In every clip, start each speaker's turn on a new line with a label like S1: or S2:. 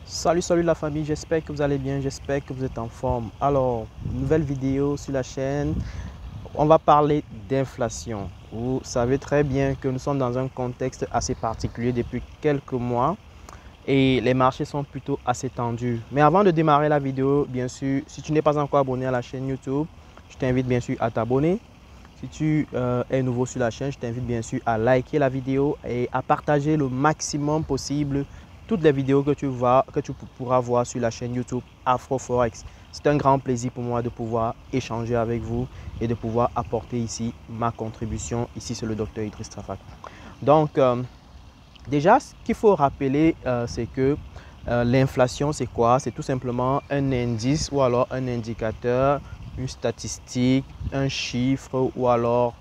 S1: Salut la famille, j'espère que vous allez bien, j'espère que vous êtes en forme. Alors, nouvelle vidéo sur la chaîne, on va parler d'inflation. Vous savez très bien que nous sommes dans un contexte assez particulier depuis quelques mois et les marchés sont plutôt assez tendus. Mais avant de démarrer la vidéo, bien sûr, si tu n'es pas encore abonné à la chaîne YouTube, je t'invite bien sûr à t'abonner. Si tu es nouveau sur la chaîne, je t'invite bien sûr à liker la vidéo et à partager le maximum possible toutes les vidéos que tu pourras voir sur la chaîne YouTube AfroForex. C'est un grand plaisir pour moi de pouvoir échanger avec vous et de pouvoir apporter ici ma contribution. Ici, c'est le docteur Idriss Trafak. Donc, déjà, ce qu'il faut rappeler, c'est que l'inflation, c'est quoi? C'est tout simplement un indice ou alors un indicateur, une statistique, un chiffre ou alors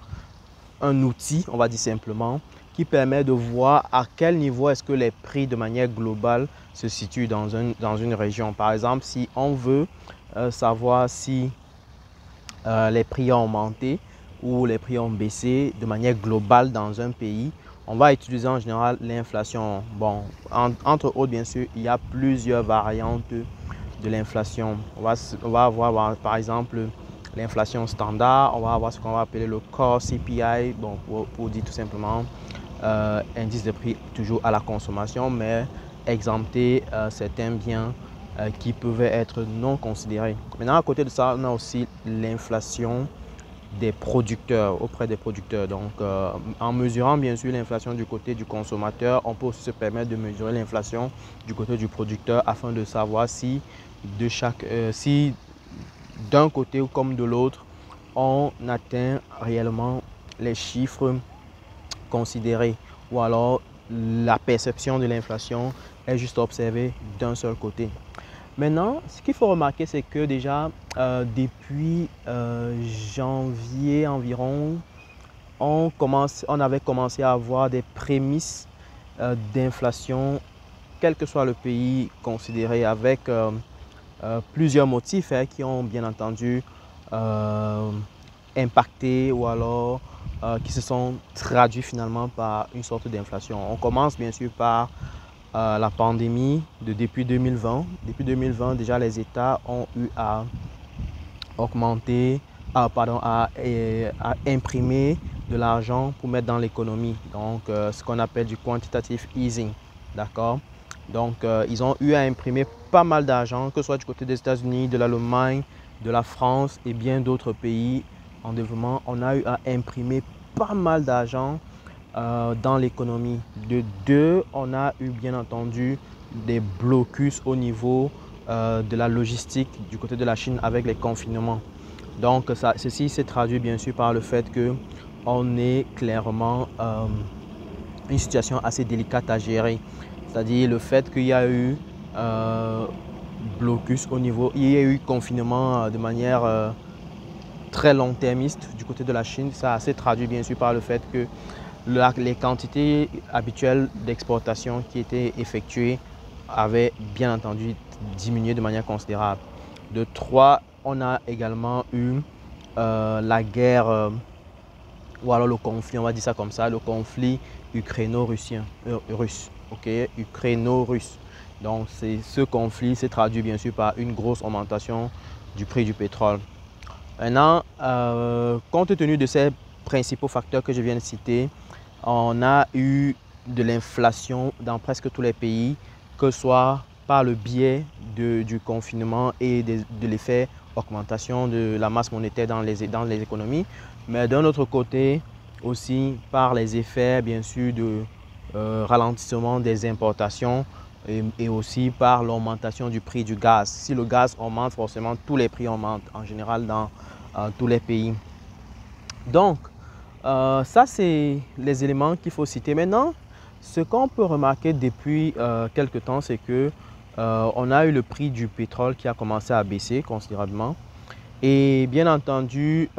S1: un outil, on va dire simplement, qui permet de voir à quel niveau est-ce que les prix de manière globale se situent dans une région. Par exemple, si on veut savoir si les prix ont augmenté ou les prix ont baissé de manière globale dans un pays, on va utiliser en général l'inflation. Bon, entre autres, bien sûr, il y a plusieurs variantes de l'inflation. On va avoir par exemple l'inflation standard, on va avoir ce qu'on va appeler le core CPI, donc pour dire tout simplement indice de prix toujours à la consommation, mais exempter certains biens qui pouvaient être non considérés. Maintenant, à côté de ça, on a aussi l'inflation des producteurs, auprès des producteurs. Donc, en mesurant bien sûr l'inflation du côté du consommateur, on peut aussi se permettre de mesurer l'inflation du côté du producteur afin de savoir si si d'un côté ou comme de l'autre, on atteint réellement les chiffres considérés ou alors la perception de l'inflation est juste observée d'un seul côté. Maintenant, ce qu'il faut remarquer, c'est que déjà, depuis janvier environ, on avait commencé à avoir des prémices d'inflation, quel que soit le pays considéré, avec plusieurs motifs qui ont bien entendu impacté ou alors qui se sont traduits finalement par une sorte d'inflation. On commence bien sûr par la pandémie depuis 2020. Depuis 2020, déjà les États ont eu à augmenter, à imprimer de l'argent pour mettre dans l'économie. Donc, ce qu'on appelle du quantitative easing. D'accord? Donc, ils ont eu à imprimer pas mal d'argent, que ce soit du côté des États-Unis, de l'Allemagne, de la France et bien d'autres pays en développement. On a eu à imprimer pas mal d'argent dans l'économie. De deux, on a eu bien entendu des blocus au niveau de la logistique du côté de la Chine avec les confinements. Donc, ceci s'est traduit bien sûr par le fait qu'on est clairement une situation assez délicate à gérer. C'est-à-dire le fait qu'il y a eu blocus au niveau, il y a eu confinement de manière très long-termiste du côté de la Chine. Ça s'est traduit bien sûr par le fait que les quantités habituelles d'exportation qui étaient effectuées avaient bien entendu diminué de manière considérable. De trois, on a également eu la guerre ou alors le conflit, on va dire ça comme ça, le conflit ukraino-russe, ok, ukraino-russe. Donc ce conflit s'est traduit bien sûr par une grosse augmentation du prix du pétrole. Maintenant, compte tenu de ces principaux facteurs que je viens de citer, on a eu de l'inflation dans presque tous les pays, que ce soit par le biais du confinement et de l'effet augmentation de la masse monétaire dans les économies, mais d'un autre côté aussi par les effets bien sûr de ralentissement des importations et aussi par l'augmentation du prix du gaz. Si le gaz augmente, forcément tous les prix augmentent en général dans tous les pays. Donc, ça, c'est les éléments qu'il faut citer. Maintenant, ce qu'on peut remarquer depuis quelques temps, c'est que on a eu le prix du pétrole qui a commencé à baisser considérablement. Et bien entendu,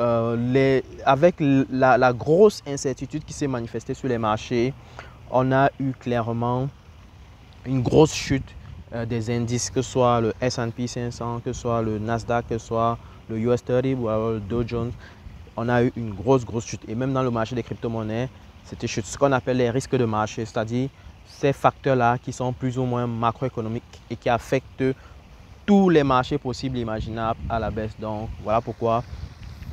S1: avec la grosse incertitude qui s'est manifestée sur les marchés, on a eu clairement une grosse chute des indices, que ce soit le S&P 500, que ce soit le Nasdaq, que ce soit le US30 ou alors le Dow Jones. On a eu une grosse chute. Et même dans le marché des crypto-monnaies, c'était chute. Ce qu'on appelle les risques de marché, c'est-à-dire ces facteurs-là qui sont plus ou moins macroéconomiques et qui affectent tous les marchés possibles et imaginables à la baisse. Donc, voilà pourquoi,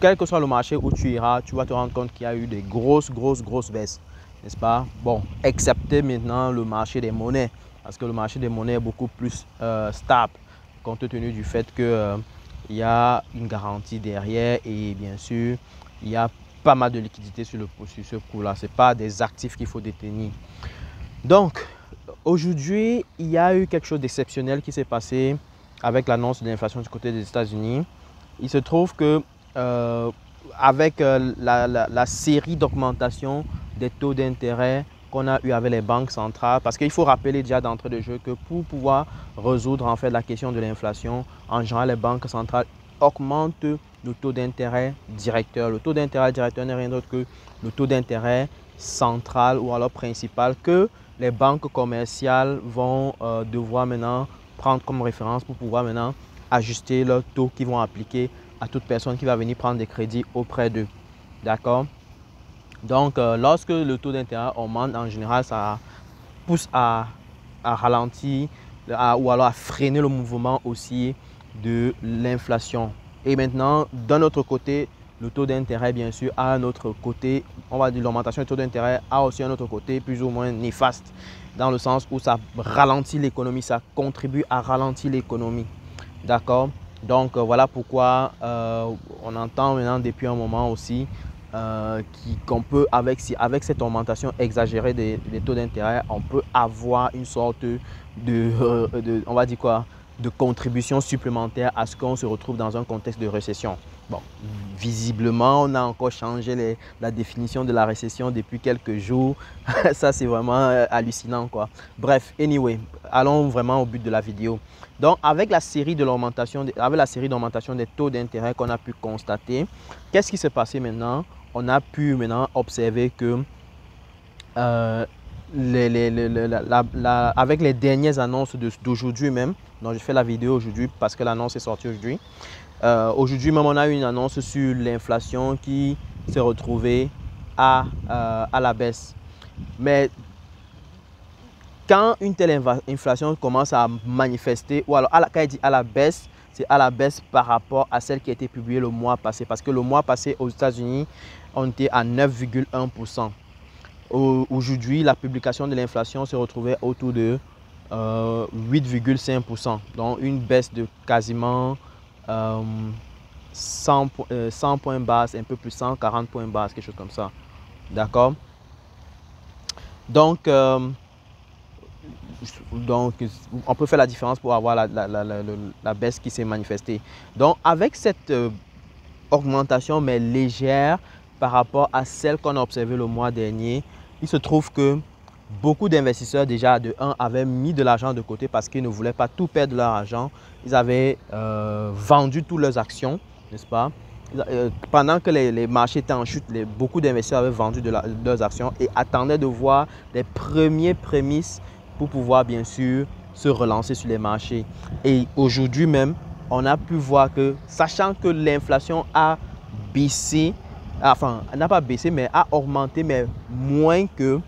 S1: quel que soit le marché où tu iras, tu vas te rendre compte qu'il y a eu des grosses baisses, n'est-ce pas? Bon, excepté maintenant le marché des monnaies, parce que le marché des monnaies est beaucoup plus stable, compte tenu du fait que il y a une garantie derrière et bien sûr, il y a pas mal de liquidités sur ce cours-là. Ce n'est pas des actifs qu'il faut détenir. Donc, aujourd'hui, il y a eu quelque chose d'exceptionnel qui s'est passé avec l'annonce de l'inflation du côté des États-Unis. Il se trouve que avec la série d'augmentation des taux d'intérêt qu'on a eu avec les banques centrales, parce qu'il faut rappeler déjà d'entrée de jeu que pour pouvoir résoudre en fait la question de l'inflation, en général, les banques centrales augmentent le taux d'intérêt directeur. Le taux d'intérêt directeur n'est rien d'autre que le taux d'intérêt central ou alors principal que les banques commerciales vont devoir maintenant prendre comme référence pour pouvoir maintenant ajuster leur taux qu'ils vont appliquer à toute personne qui va venir prendre des crédits auprès d'eux. D'accord? Donc, lorsque le taux d'intérêt augmente, en général, ça pousse à ralentir ou alors à freiner le mouvement aussi de l'inflation. Et maintenant, d'un autre côté, le taux d'intérêt, bien sûr, a un autre côté, on va dire l'augmentation du taux d'intérêt a aussi un autre côté plus ou moins néfaste, dans le sens où ça ralentit l'économie, ça contribue à ralentir l'économie. D'accord? Donc, voilà pourquoi on entend maintenant depuis un moment aussi qu'on peut, avec cette augmentation exagérée des taux d'intérêt, on peut avoir une sorte on va dire quoi, de contribution supplémentaire à ce qu'on se retrouve dans un contexte de récession. Bon, visiblement, on a encore changé la définition de la récession depuis quelques jours. Ça, c'est vraiment hallucinant, quoi. Bref, anyway, allons vraiment au but de la vidéo. Donc, avec la série d'augmentation des taux d'intérêt qu'on a pu constater, qu'est-ce qui s'est passé maintenant? On a pu maintenant observer que avec les dernières annonces d'aujourd'hui même, donc je fais la vidéo aujourd'hui parce que l'annonce est sortie aujourd'hui. Aujourd'hui même, on a eu une annonce sur l'inflation qui s'est retrouvée à la baisse. Mais quand une telle inflation commence à manifester, ou alors quand elle dit à la baisse, c'est à la baisse par rapport à celle qui a été publiée le mois passé. Parce que le mois passé, aux États-Unis, on était à 9,1%. Aujourd'hui, la publication de l'inflation se retrouvait autour de 8,5%. Donc, une baisse de quasiment 100 points base, un peu plus 140 points base, quelque chose comme ça. D'accord? Donc, on peut faire la différence pour avoir la baisse qui s'est manifestée. Donc, avec cette augmentation, mais légère par rapport à celle qu'on a observée le mois dernier, il se trouve que beaucoup d'investisseurs déjà avaient mis de l'argent de côté parce qu'ils ne voulaient pas tout perdre de leur argent. Ils avaient vendu toutes leurs actions, n'est-ce pas? Pendant que les marchés étaient en chute, beaucoup d'investisseurs avaient vendu leurs actions et attendaient de voir les premières prémices pour pouvoir bien sûr se relancer sur les marchés. Et aujourd'hui même, on a pu voir que, sachant que l'inflation a baissé, enfin, n'a pas baissé, mais a augmenté, mais moins que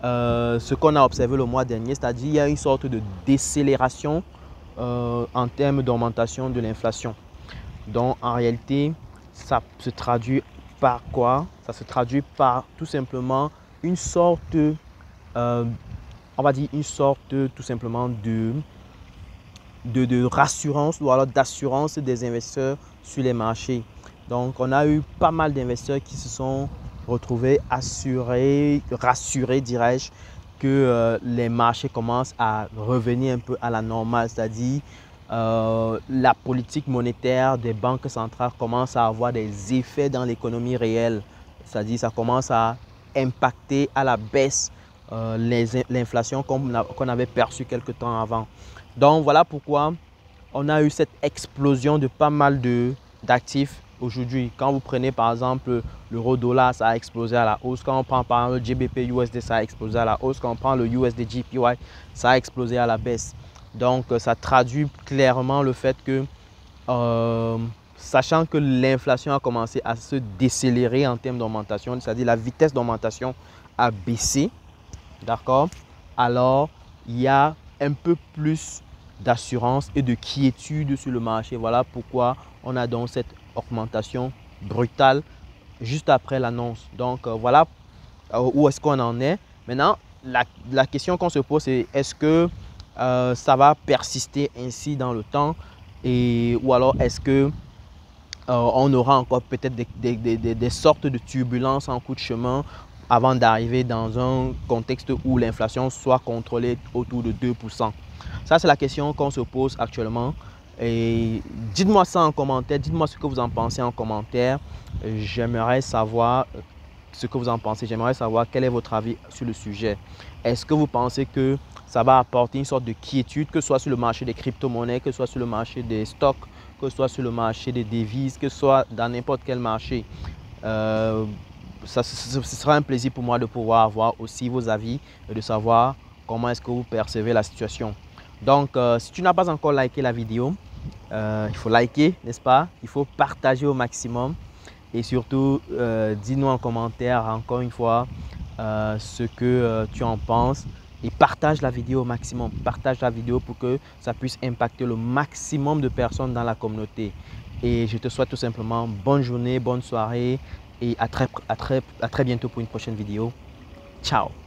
S1: ce qu'on a observé le mois dernier, c'est-à-dire il y a une sorte de décélération en termes d'augmentation de l'inflation. Donc, en réalité, ça se traduit par quoi? Ça se traduit par tout simplement une sorte, on va dire une sorte tout simplement de rassurance ou alors d'assurance des investisseurs sur les marchés. Donc, on a eu pas mal d'investisseurs qui se sont retrouvés rassurés, dirais-je, que les marchés commencent à revenir un peu à la normale, c'est-à-dire la politique monétaire des banques centrales commence à avoir des effets dans l'économie réelle, c'est-à-dire ça commence à impacter à la baisse l'inflation qu'on avait perçue quelque temps avant. Donc voilà pourquoi on a eu cette explosion de pas mal d'actifs aujourd'hui. Quand vous prenez par exemple l'euro-dollar, ça a explosé à la hausse. Quand on prend par exemple le GBP USD, ça a explosé à la hausse. Quand on prend le USD JPY, ça a explosé à la baisse. Donc ça traduit clairement le fait que, sachant que l'inflation a commencé à se décélérer en termes d'augmentation, c'est-à-dire la vitesse d'augmentation a baissé, d'accord, alors il y a un peu plus d'assurance et de quiétude sur le marché. Voilà pourquoi on a donc cette augmentation brutale juste après l'annonce. Donc voilà où est-ce qu'on en est. Maintenant, la question qu'on se pose, c'est est-ce que ça va persister ainsi dans le temps, ou alors est-ce que on aura encore peut-être des sortes de turbulences en coup de chemin avant d'arriver dans un contexte où l'inflation soit contrôlée autour de 2%. Ça, c'est la question qu'on se pose actuellement. Et dites-moi ça en commentaire, dites-moi ce que vous en pensez en commentaire. J'aimerais savoir ce que vous en pensez. J'aimerais savoir quel est votre avis sur le sujet. Est-ce que vous pensez que ça va apporter une sorte de quiétude, que ce soit sur le marché des crypto-monnaies, que ce soit sur le marché des stocks, que ce soit sur le marché des devises, que ce soit dans n'importe quel marché? Ce sera un plaisir pour moi de pouvoir avoir aussi vos avis et de savoir comment est-ce que vous percevez la situation. Donc, si tu n'as pas encore liké la vidéo, il faut liker, n'est-ce pas? Il faut partager au maximum. Et surtout, dis-nous en commentaire encore une fois ce que tu en penses. Et partage la vidéo au maximum. Partage la vidéo pour que ça puisse impacter le maximum de personnes dans la communauté. Et je te souhaite tout simplement bonne journée, bonne soirée et à très bientôt pour une prochaine vidéo. Ciao!